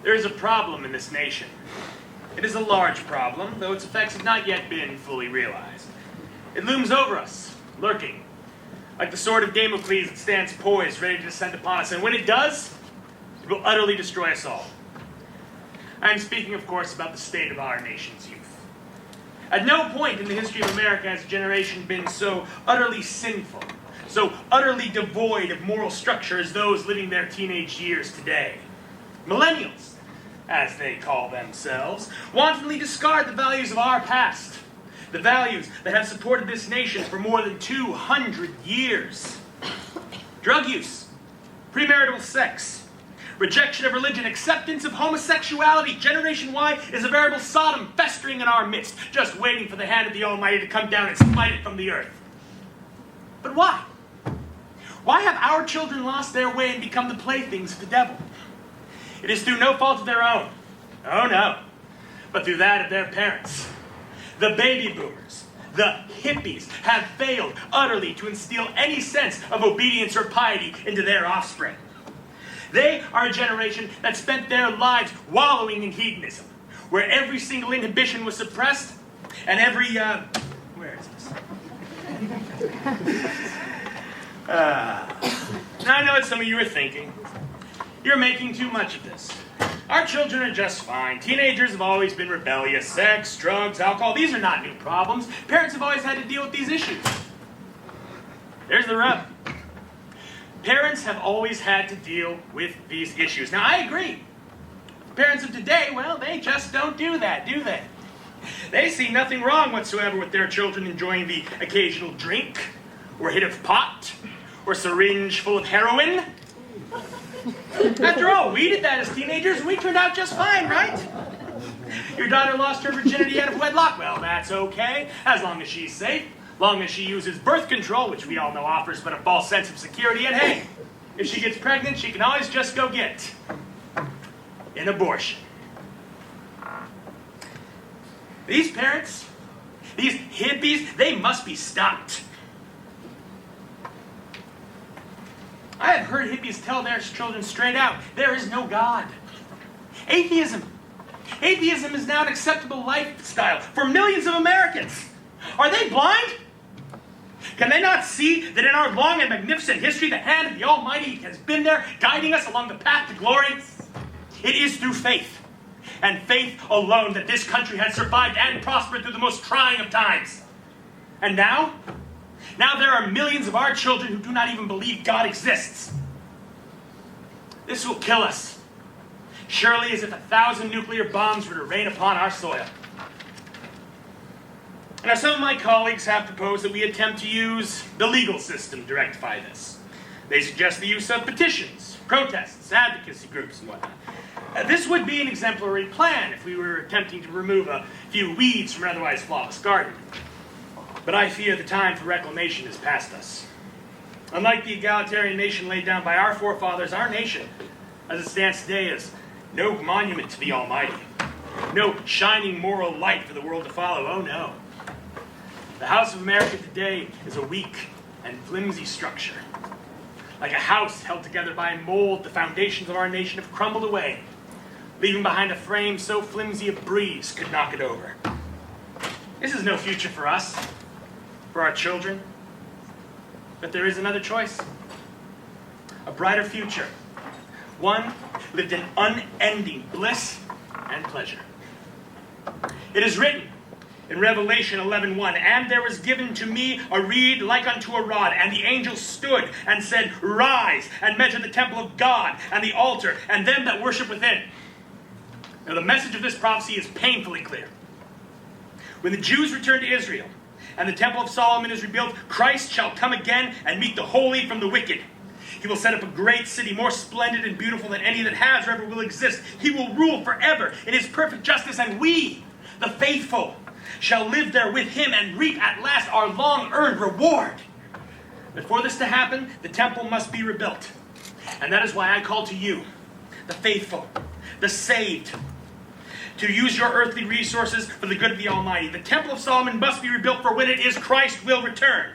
There is a problem in this nation. It is a large problem, though its effects have not yet been fully realized. It looms over us, lurking, like the sword of Damocles that stands poised, ready to descend upon us, and when it does, it will utterly destroy us all. I am speaking, of course, about the state of our nation's youth. At no point in the history of America has a generation been so utterly sinful, so utterly devoid of moral structure as those living their teenage years today. Millennials, as they call themselves, wantonly discard the values of our past, the values that have supported this nation for more than 200 years. Drug use, premarital sex, rejection of religion, acceptance of homosexuality. Generation Y is a veritable Sodom festering in our midst, just waiting for the hand of the Almighty to come down and smite it from the earth. But why? Why have our children lost their way and become the playthings of the devil? It is through no fault of their own. Oh no. But through that of their parents. The baby boomers, the hippies, have failed utterly to instill any sense of obedience or piety into their offspring. They are a generation that spent their lives wallowing in hedonism, where every single inhibition was suppressed, and every, where is this? I know what some of you are thinking. You're making too much of this. Our children are just fine. Teenagers have always been rebellious. Sex, drugs, alcohol, these are not new problems. Parents have always had to deal with these issues. There's the rub. Parents have always had to deal with these issues. Now, I agree. Parents of today, well, they just don't do that, do they? They see nothing wrong whatsoever with their children enjoying the occasional drink, or hit of pot, or syringe full of heroin. After all, we did that as teenagers, and we turned out just fine, right? Your daughter lost her virginity out of wedlock. Well, that's okay, as long as she's safe. Long as she uses birth control, which we all know offers but a false sense of security, and hey, if she gets pregnant, she can always just go get an abortion. These parents, these hippies, they must be stopped. I have heard hippies tell their children straight out, there is no God. Atheism is now an acceptable lifestyle for millions of Americans. Are they blind? Can they not see that in our long and magnificent history, the hand of the Almighty has been there, guiding us along the path to glory? It is through faith, and faith alone, that this country has survived and prospered through the most trying of times. And now there are millions of our children who do not even believe God exists. This will kill us, surely as if 1,000 nuclear bombs were to rain upon our soil. Now, some of my colleagues have proposed that we attempt to use the legal system to rectify this. They suggest the use of petitions, protests, advocacy groups, and whatnot. This would be an exemplary plan if we were attempting to remove a few weeds from an otherwise flawless garden. But I fear the time for reclamation is past us. Unlike the egalitarian nation laid down by our forefathers, our nation, as it stands today, is no monument to the Almighty. No shining moral light for the world to follow. Oh no. The House of America today is a weak and flimsy structure. Like a house held together by a mold, the foundations of our nation have crumbled away, leaving behind a frame so flimsy a breeze could knock it over. This is no future for us, for our children. But there is another choice. A brighter future. One lived in unending bliss and pleasure. It is written in Revelation 11:1, and there was given to me a reed like unto a rod, and the angel stood and said, rise and measure the temple of God and the altar and them that worship within. Now the message of this prophecy is painfully clear. When the Jews return to Israel and the temple of Solomon is rebuilt, Christ shall come again and meet the holy from the wicked. He will set up a great city, more splendid and beautiful than any that has or ever will exist. He will rule forever in his perfect justice, and we, the faithful, shall live there with him and reap at last our long-earned reward. But for this to happen, the temple must be rebuilt. And that is why I call to you, the faithful, the saved, to use your earthly resources for the good of the Almighty. The temple of Solomon must be rebuilt, for when it is, Christ will return.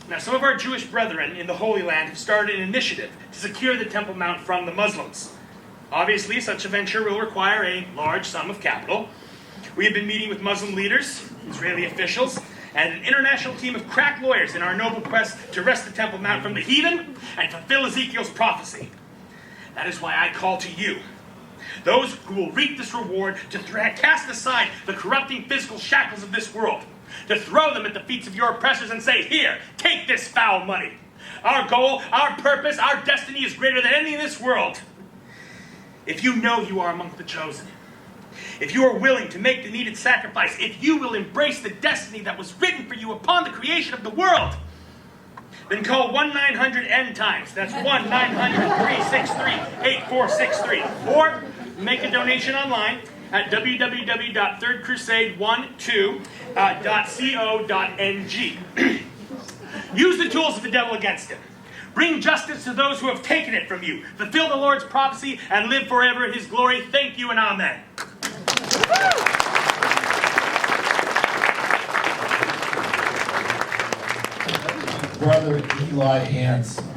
Now, some of our Jewish brethren in the Holy Land have started an initiative to secure the Temple Mount from the Muslims. Obviously, such a venture will require a large sum of capital. We have been meeting with Muslim leaders, Israeli officials, and an international team of crack lawyers in our noble quest to wrest the Temple Mount from the heathen and fulfill Ezekiel's prophecy. That is why I call to you, those who will reap this reward, to cast aside the corrupting physical shackles of this world, to throw them at the feet of your oppressors and say, here, take this foul money. Our goal, our purpose, our destiny is greater than any in this world. If you know you are among the chosen, if you are willing to make the needed sacrifice, if you will embrace the destiny that was written for you upon the creation of the world, then call 1-900-END-TIMES. That's 1-900-363-8463. Or make a donation online at www.thirdcrusade12.co.ng. Use the tools of the devil against him. Bring justice to those who have taken it from you. Fulfill the Lord's prophecy and live forever in his glory. Thank you and amen. Brother Eli Hansen.